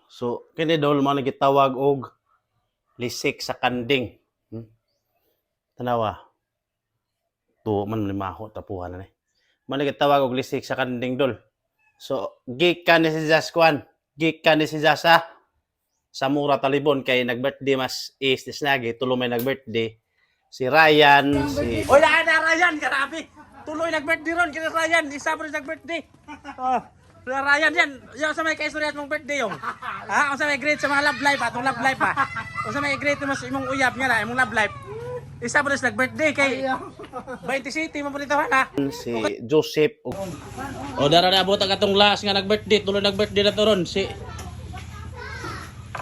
So kini dol mo nagitawag og lisik sa kanding. Tanawa. Tuo man limaho tapuhan na ni. Mo nagitawag og lisik sa kanding dol. So gikan ni si Jaskuan, gikan ni si Jasa sa Mura Talibon kay nag-birthday mas is lagi tulo may nag-birthday. Si Ryan, si Oy, na Ryan, grabe. Tuloy nag-birthday ron kini Ryan, isa pa rin nag-birthday. Oh. Ryan yan, yung sa may kaistorya mong birthday yung. Ha? O sa may grade sa mga love life, atong love life ha. O sa may grade mo sa imong uyab nga na, imong love life. Isa pa rin nag-birthday kay 20 City mo pala ha. si Joseph. O dara na abot ang atong last nga nag-birthday, tuloy nag-birthday na to ron si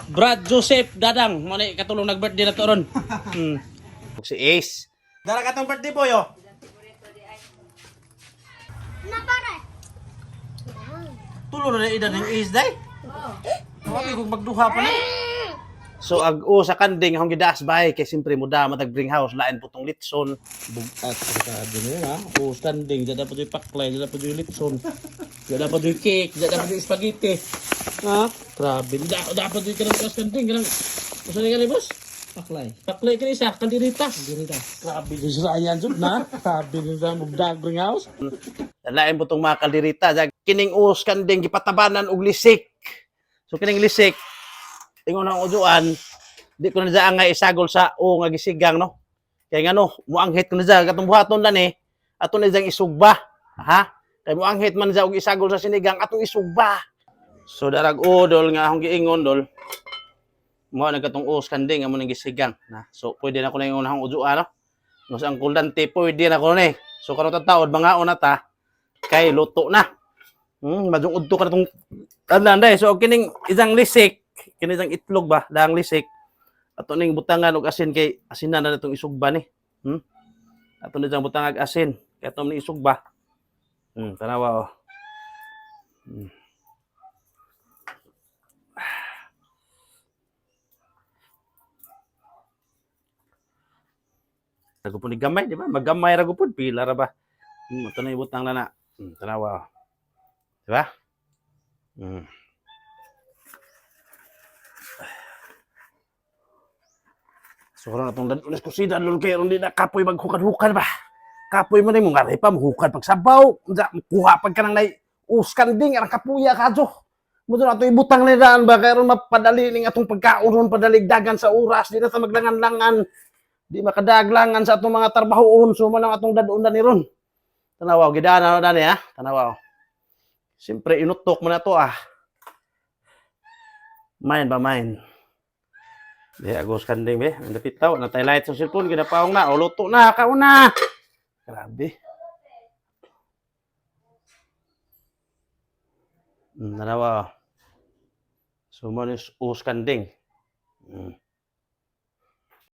Brad Joseph Dadang, mo ni katulong nag-birthday na to ron. Si Ace. Dara ka tong birthday boy oh. Tulo na idan ng is day. Wagi kog magduha pa na. So sa kanding akong gidaas bahay kay simpre muda matag-bring house lain putong litson. Bugat ka din ha. O standing, dada pa yung paklay, dada pa yung litson. Dada pa yung cake, dada pa yung spaghetti. Ha? Grabe, dapat yung kanang standing, kanang usa ni kani boss? Paklay. Paklay kani sa kaldirita. Kaldirita. Grabe yung sirayan jud na. Grabe yung sa mag-bring house. Lain putong mga kaldirita kining kanding gipatabanan og lisik. So kining lisik ingon ang uduan di ko na dya nga isagol sa nga gisigang no. Kay ngano muanghit ko na dya katong buhaton na ni ato na dyang isugba. Ha? Kay muanghit man dya og isagol sa sinigang atong isugba. So darag dol nga akong giingon dol. Mo nagkatong kanding amo ning gisigang na. So pwede na ko na ingon akong uduan no. Nos ang kuldante pwede na ko ni. So karon taod mga una ta kay luto na. Madung udto ka na itong day. So kining isang lisik, kining isang itlog ba, daang lisik. Ato ning butangan og asin kay asinan na itong isugba ni. Ato ning butangan og asin kay ato ning isugba. Tanawa oh. Ragupod ni gamay, di ba? Magamay ragupod pila ra ba? Ato ning butang na na. Tanawa oh. Di ba? So karang atong dadulas kusida lol kay ron di na kapoy maghukad-hukad ba. Kapoy man mo ngaray pa mahukad pagsabaw. Unsa kuha pag kanang nay kanding ang kapuya kadto. Mo ato ibutang ni daan ba kay ron mapadali ning atong pagkaon ron padaligdagan sa oras di na ta maglangan-langan. Di makadaglangan sa atong mga trabahoon so man ang atong dadun ni ron. Tanawa gidana na ni ha. Tanawa. Siyempre, inutok mo na to Main ba, main? Be, agos kanding, be. Ang dapitaw. Natay light sa cellphone. Ginapawang na. O, luto na. Kauna. Grabe. Nanawa. So, manis kanding.